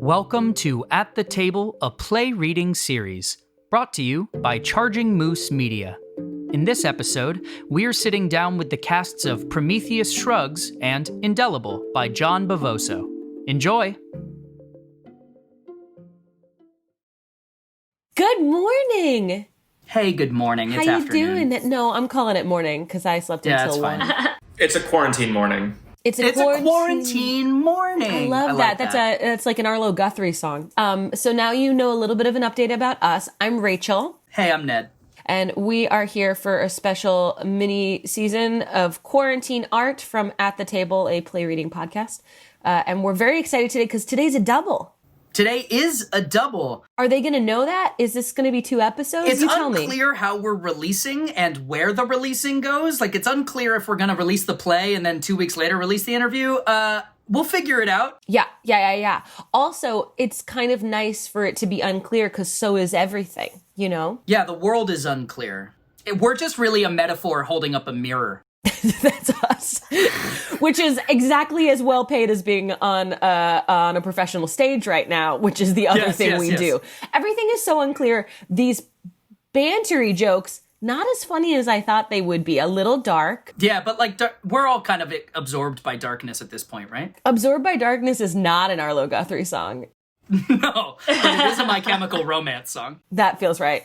Welcome to At the Table, a play reading series, brought to you by Charging Moose Media. In this episode, we're sitting down with the casts of Prometheus Shrugs and Indelible by John Bavoso. Enjoy! Good morning! Hey, good morning. It's How afternoon. you doing? No, I'm calling it morning because I slept until 1. It's a quarantine morning. It's a quarantine morning. I love that. That's like an Arlo Guthrie song. So now you know a little bit of an update about us. I'm Rachel. Hey, I'm Ned. And we are here for a special mini season of quarantine art from At the Table, a play reading podcast. And we're very excited today because today's a double. Today is a double. Are they going to know that? Is this going to be 2 episodes? It's you tell me. unclear how we're releasing and where the releasing goes. Like, it's unclear if we're going to release the play and then 2 weeks later release the interview. We'll figure it out. Yeah. Also, it's kind of nice for it to be unclear because so is everything, you know? Yeah, the world is unclear. We're just really a metaphor holding up a mirror. That's us. Which is exactly as well paid as being on a professional stage right now, which is the other thing we do. Everything is so unclear. These bantery jokes, not as funny as I thought they would be. A little dark. Yeah, but like we're all kind of absorbed by darkness at this point, right? Absorbed by Darkness is not an Arlo Guthrie song. No, but it is a My Chemical Romance song. That feels right.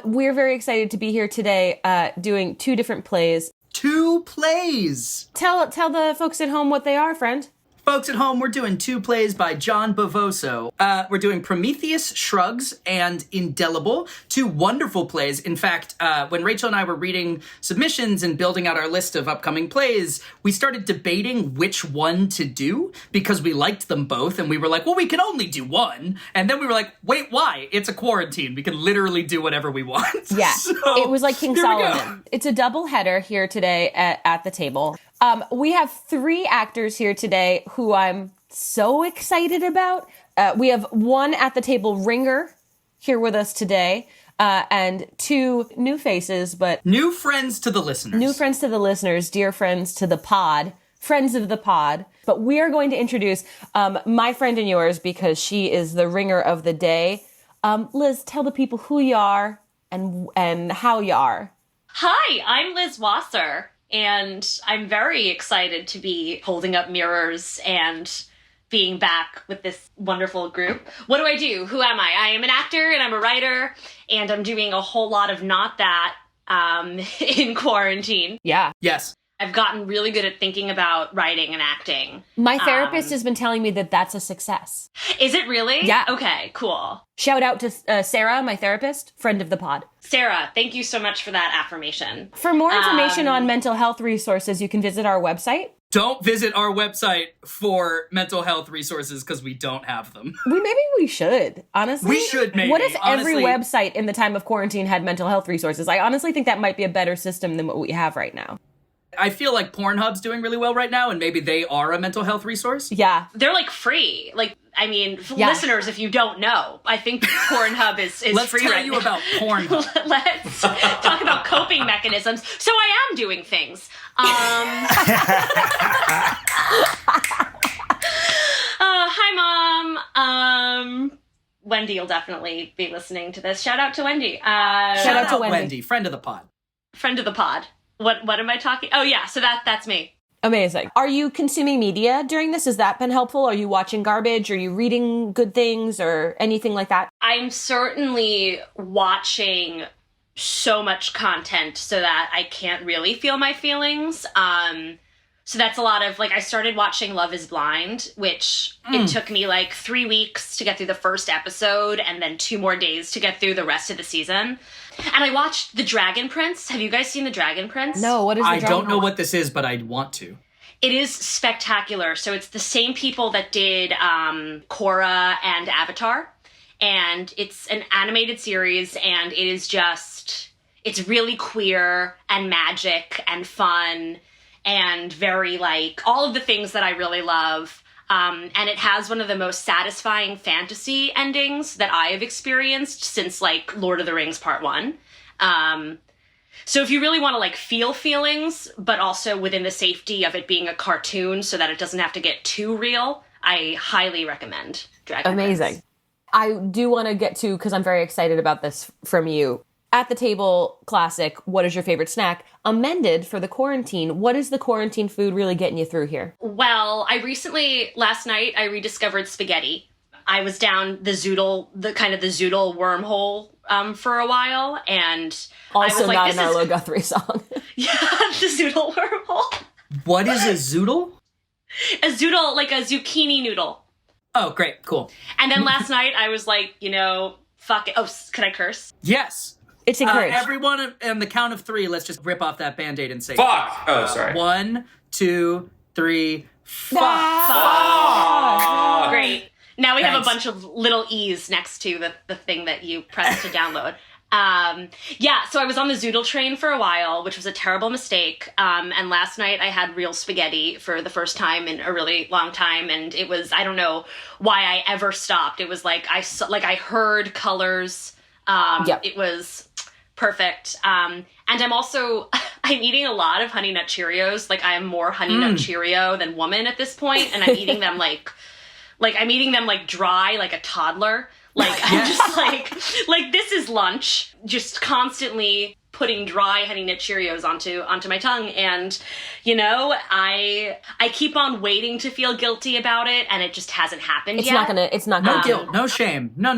We're very excited to be here today doing 2 different plays. 2 plays! Tell the folks at home what they are, friend. Folks at home, we're doing 2 plays by John Bavoso. We're doing Prometheus Shrugs and Indelible, 2 wonderful plays. In fact, when Rachel and I were reading submissions and building out our list of upcoming plays, we started debating which one to do because we liked them both, and we were like, well, we can only do one. And then we were like, wait, why? It's a quarantine. We can literally do whatever we want. Yeah, So, it was like King Solomon. It's a double header here today at the table. We have 3 actors here today who I'm so excited about. We have 1 at the table ringer here with us today, and 2 new faces, but new friends to the listeners. New friends to the listeners, dear friends to the pod, friends of the pod. But we are going to introduce my friend and yours because she is the ringer of the day. Liz, tell the people who you are and how you are. Hi, I'm Liz Wasser. And I'm very excited to be holding up mirrors and being back with this wonderful group. What do I do? Who am I? I am an actor and I'm a writer and I'm doing a whole lot of not that in quarantine. Yeah. Yes. I've gotten really good at thinking about writing and acting. My therapist has been telling me that that's a success. Is it really? Yeah. Okay, cool. Shout out to Sarah, my therapist, friend of the pod. Sarah, thank you so much for that affirmation. For more information on mental health resources, you can visit our website. Don't visit our website for mental health resources because we don't have them. Maybe we should, honestly. We should, maybe. What if honestly, every website in the time of quarantine had mental health resources? I honestly think that might be a better system than what we have right now. I feel like Pornhub's doing really well right now, and maybe they are a mental health resource. Yeah. They're like free. Like, I mean, listeners, if you don't know, I think Pornhub is Let's free tell right you now. about Pornhub. Let's talk about coping mechanisms. So I am doing things. Hi, Mom. Wendy will definitely be listening to this. Shout out to Wendy. Shout out to Wendy. Friend of the pod. Friend of the pod. What am I talking? Oh, yeah. So that's me. Amazing. Are you consuming media during this? Has that been helpful? Are you watching garbage? Are you reading good things or anything like that? I'm certainly watching so much content so that I can't really feel my feelings. So that's a lot of, like, I started watching Love is Blind, which it took me like 3 weeks to get through the first episode and then 2 more days to get through the rest of the season. And I watched The Dragon Prince. Have you guys seen The Dragon Prince? No, what is The Dragon Prince? I don't know what this is, but I want to. It is spectacular. So it's the same people that did Korra and Avatar. And it's an animated series, and it is just, it's really queer and magic and fun and very, like, all of the things that I really love. And it has one of the most satisfying fantasy endings that I have experienced since, like, Lord of the Rings Part 1. So if you really want to, like, feel feelings, but also within the safety of it being a cartoon so that it doesn't have to get too real, I highly recommend Dragon Amazing. Prince. I do want to get to, because I'm very excited about this from you. At the Table classic, what is your favorite snack? Amended for the quarantine. What is the quarantine food really getting you through here? Well, last night, I rediscovered spaghetti. I was down the zoodle wormhole for a while, and Also I was like, not this an is Arlo Guthrie song. yeah, the zoodle wormhole. What is a zoodle? A zoodle, like a zucchini noodle. Oh, great. Cool. And then last night, I was like, fuck it. Oh, can I curse? Yes. It's encouraged. Everyone on the count of 3, let's just rip off that Band-Aid and say Fuck! Oh, sorry. 1, 2, 3, fuck. Ah! Great. Now we have a Thanks. bunch of little E's next to the thing that you press to download. So I was on the zoodle train for a while, which was a terrible mistake. And last night I had real spaghetti for the first time in a really long time. And it was, I don't know why I ever stopped. It was like, I heard colors. It was perfect. And I'm eating a lot of Honey Nut Cheerios. Like I am more Honey Nut Cheerio than woman at this point. And I'm eating them I'm eating them like dry, like a toddler. Like I'm just like this is lunch. Just constantly putting dry Honey Nut Cheerios onto my tongue, and I keep on waiting to feel guilty about it, and it just hasn't happened yet. It's not No gonna. guilt, no shame. No.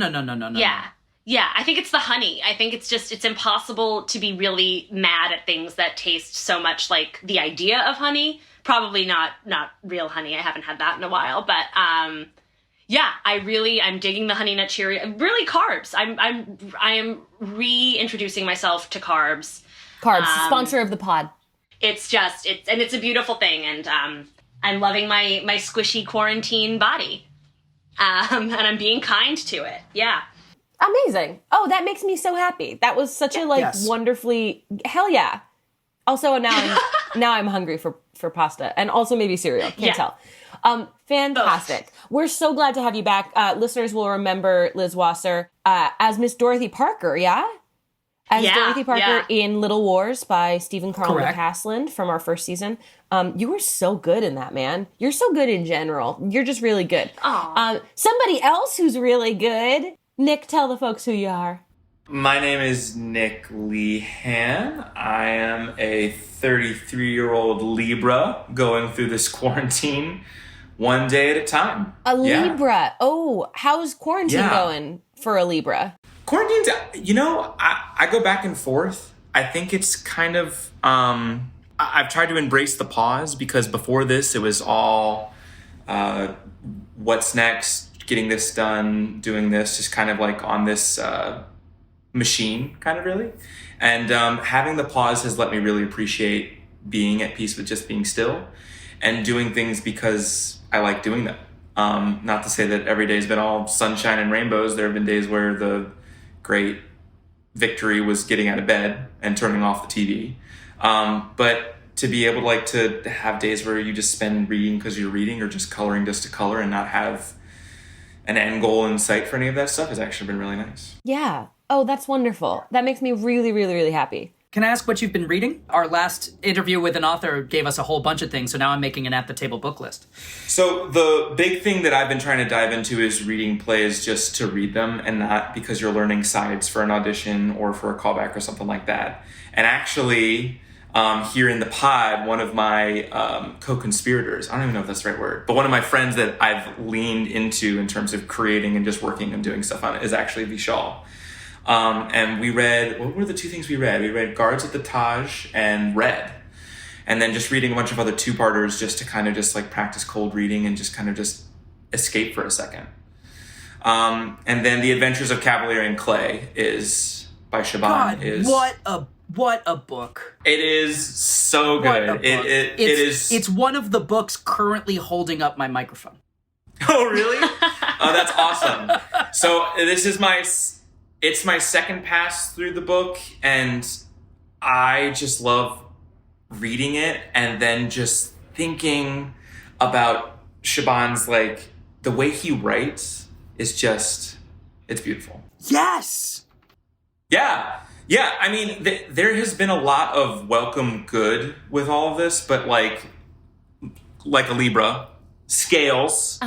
Yeah, I think it's the honey. I think it's impossible to be really mad at things that taste so much like the idea of honey. Probably not real honey. I haven't had that in a while, but I'm digging the Honey Nut Cheerio. Really carbs. I am reintroducing myself to carbs. Carbs, sponsor of the pod. It's a beautiful thing, and I'm loving my squishy quarantine body. And I'm being kind to it. Yeah. Amazing. Oh, that makes me so happy. That was such a wonderfully, hell yeah. Also, now I'm hungry for pasta and also maybe cereal. Can't tell. Fantastic. We're so glad to have you back. Listeners will remember Liz Wasser as Miss Dorothy Parker, yeah? As Dorothy Parker in Little Wars by Stephen Carl Correct. McCaslin from our first season. You were so good in that, man. You're so good in general. You're just really good. Somebody else who's really good. Nick, tell the folks who you are. My name is Nick Lehan. I am a 33-year-old Libra going through this quarantine one day at a time. A Libra. Oh, how's quarantine going for a Libra? Quarantine's, I go back and forth. I think it's kind of, I've tried to embrace the pause, because before this it was all, what's next, getting this done, doing this, just kind of like on this machine, kind of really. And having the pause has let me really appreciate being at peace with just being still and doing things because I like doing them. Not to say that every day's been all sunshine and rainbows. There have been days where the great victory was getting out of bed and turning off the TV. But to be able to have days where you just spend reading because you're reading, or just coloring just to color and not have an end goal in sight for any of that stuff, has actually been really nice. Yeah. Oh, that's wonderful. That makes me really, really, really happy. Can I ask what you've been reading? Our last interview with an author gave us a whole bunch of things, so now I'm making an At the Table book list. So the big thing that I've been trying to dive into is reading plays just to read them, and not because you're learning sides for an audition or for a callback or something like that. And actually, here in the pod, one of my co-conspirators, I don't even know if that's the right word, but one of my friends that I've leaned into in terms of creating and just working and doing stuff on it is actually Vishal. And we read, what were the two things we read? We read Guards at the Taj and Red. And then just reading a bunch of other two-parters just to kind of just like practice cold reading and just kind of just escape for a second. And then The Adventures of Cavalier and Clay is by Shaban. God, what a book. It is so good. It's one of the books currently holding up my microphone. Oh, really? Oh, that's awesome. So this is it's my second pass through the book, and I just love reading it and then just thinking about Shaban's, like, the way he writes is just, it's beautiful. Yes! Yeah. I mean, there has been a lot of welcome good with all of this, but like a Libra, scales.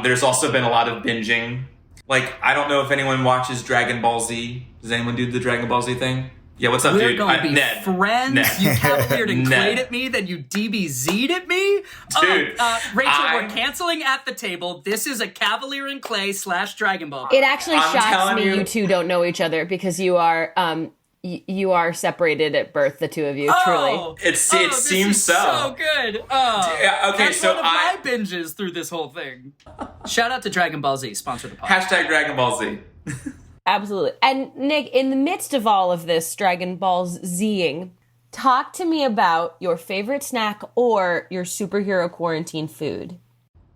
There's also been a lot of binging. Like, I don't know if anyone watches Dragon Ball Z. Does anyone do the Dragon Ball Z thing? Yeah, what's up, We're dude? going to be Ned. friends. Ned. You cavaliered and Ned. clayed at me, then you DBZ'd at me. Dude, Rachel, we're canceling at the table. This is a Cavalier and Clay / Dragon Ball. It actually I'm shocks telling me you. you two don't know each other because you are you are separated at birth, the two of you, truly. It this seems is so. so good. Oh, Yeah, okay, that's so one of my binges through this whole thing. Shout out to Dragon Ball Z, sponsor the podcast. # Dragon Ball Z. Absolutely. And Nick, in the midst of all of this Dragon Ball's Zing, talk to me about your favorite snack or your superhero quarantine food.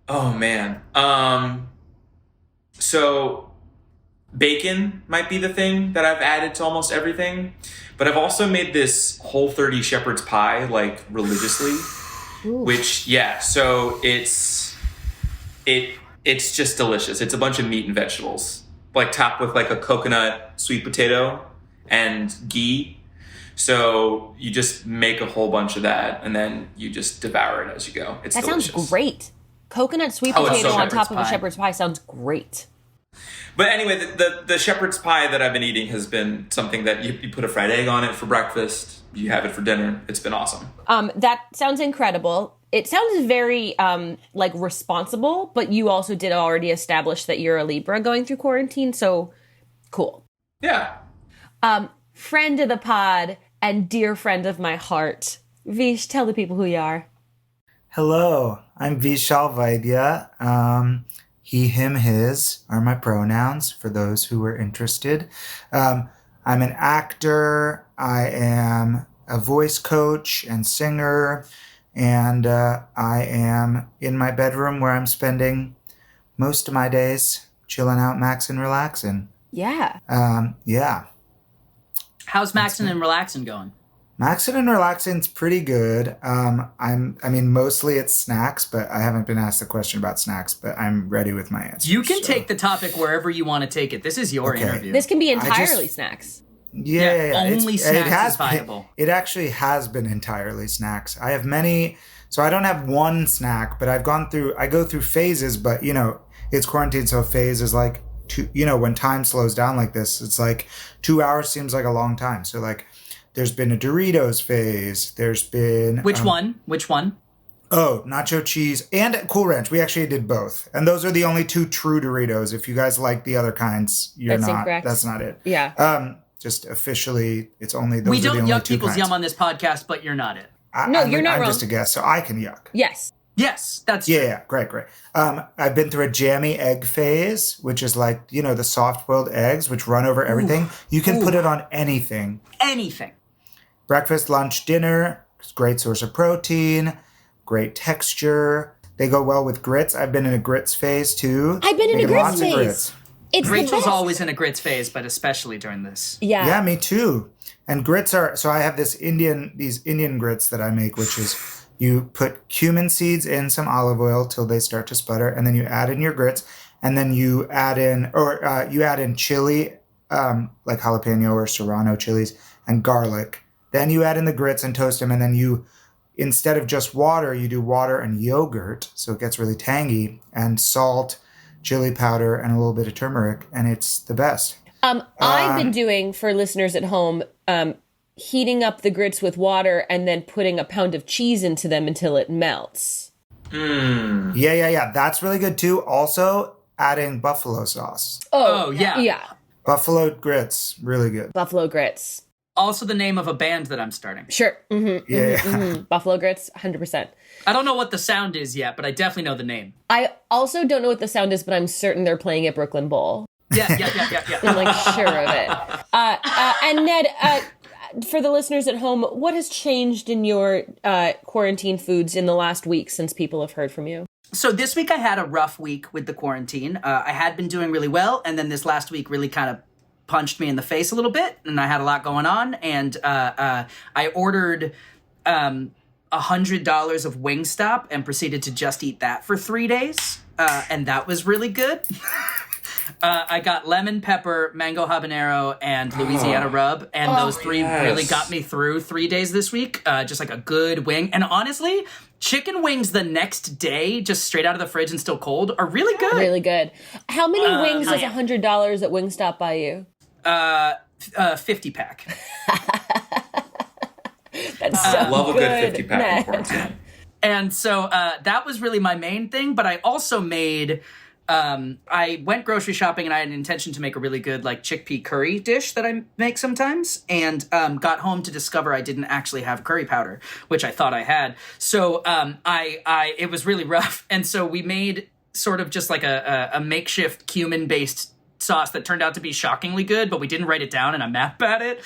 Oh, man. So bacon might be the thing that I've added to almost everything, but I've also made this Whole30 shepherd's pie, like, religiously. Which, yeah, so it's just delicious. It's a bunch of meat and vegetables, like topped with like a coconut sweet potato and ghee. So you just make a whole bunch of that and then you just devour it as you go. It's delicious. Sounds great. Coconut sweet Oh, it's potato so on top of a shepherd's pie. shepherd's pie sounds great. But anyway, the shepherd's pie that I've been eating has been something that you put a fried egg on it for breakfast. You have it for dinner. It's been awesome. That sounds incredible. It sounds very like responsible, but you also did already establish that you're a Libra going through quarantine, so cool. Yeah. Friend of the pod and dear friend of my heart, Vish, tell the people who you are. Hello, I'm Vishal Vaidya. He, him, his are my pronouns for those who are interested. I'm an actor. I am a voice coach and singer. And I am in my bedroom where I'm spending most of my days chilling out, maxing, relaxing. Yeah. Yeah. How's Maxin' and Relaxin' going? Maxing and relaxing's pretty good. Mostly it's snacks, but I haven't been asked the question about snacks, but I'm ready with my answer. You can take the topic wherever you want to take it. This is your interview. This can be entirely snacks. Yeah. Only snacks is viable. It actually has been entirely snacks. I have many, so I don't have one snack, but I go through phases, but it's quarantine, so a phase is like when time slows down like this, it's like 2 hours seems like a long time. So like there's been a Doritos phase. There's been... Which one? Oh, nacho cheese and Cool Ranch. We actually did both. And those are the only two true Doritos. If you guys like the other kinds, you're That's not. incorrect. That's not it. Yeah. Just officially, it's only those We are the don't only yuck two people's kinds. yum on this podcast, but you're not it. You're not I'm wrong. just a guest, so I can yuck. Yes. Yes, that's Yeah, great. I've been through a jammy egg phase, which is like, the soft-boiled eggs, which run over everything. You can put it on anything. anything. Breakfast, lunch, dinner. It's a great source of protein. Great texture. They go well with grits. I've been in a grits phase, too. I've been in a Making grits lots of phase. grits. It's the Rachel's best. always in a grits phase, but especially during this. Yeah. Yeah, me too. And grits are, so I have these Indian grits that I make, which is you put cumin seeds in some olive oil till they start to sputter, and then you add in your grits, and then you add in chili, like jalapeno or serrano chilies, and garlic. Then you add in the grits and toast them, and then you, instead of just water, you do water and yogurt, so it gets really tangy, and salt, chili powder, and a little bit of turmeric, and it's the best. I've been doing, for listeners at home, heating up the grits with water and then putting a pound of cheese into them until it melts. Yeah. That's really good too. Also, adding buffalo sauce. Oh, yeah. Yeah. Buffalo grits, really good. Buffalo grits. Also the name of a band that I'm starting. Sure. Mm-hmm. Yeah. Buffalo grits, 100%. I don't know what the sound is yet, but I definitely know the name. I also don't know what the sound is, but I'm certain they're playing at Brooklyn Bowl. Yeah. I'm like sure of it. And Ned, for the listeners at home, what has changed in your quarantine foods in the last week since people have heard from you? So this week I had a rough week with the quarantine. I had been doing really well, and then this last week really kind of punched me in the face a little bit, and I had a lot going on, and I ordered $100 of Wingstop and proceeded to just eat that for 3 days, and that was really good. I got lemon pepper, mango habanero, and Louisiana rub, and those three really got me through 3 days this week. Just like a good wing, and honestly, chicken wings the next day, just straight out of the fridge and still cold, are really good. Really good. How many wings does $100 at Wingstop buy you? 50 pack. That's so love a good 50 good, pack in Ned. quarantine. And so that was really my main thing, but I also made, I went grocery shopping and I had an intention to make a really good like chickpea curry dish that I make sometimes, and got home to discover I didn't actually have curry powder, which I thought I had. So it was really rough. And so we made sort of just like a makeshift cumin-based sauce that turned out to be shockingly good, but we didn't write it down and I'm mad about it.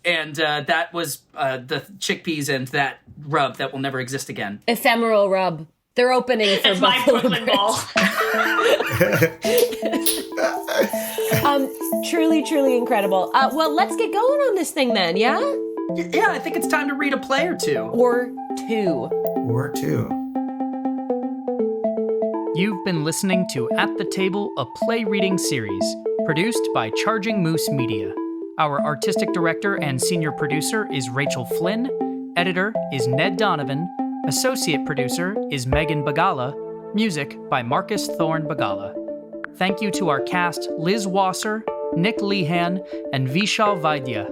And that was the chickpeas and that rub that will never exist again. Ephemeral rub. They're opening for It's my Buffalo Brooklyn Bowl. Truly, truly incredible. Well, let's get going on this thing then, yeah? Yeah, I think it's time to read a play or two. Or two. Or two. You've been listening to At the Table, a play reading series, produced by Charging Moose Media. Our artistic director and senior producer is Rachel Flynn. Editor is Ned Donovan. Associate producer is Megan Bagala. Music by Marcus Thorne Bagala. Thank you to our cast Liz Wasser, Nick Lehan, and Vishal Vaidya.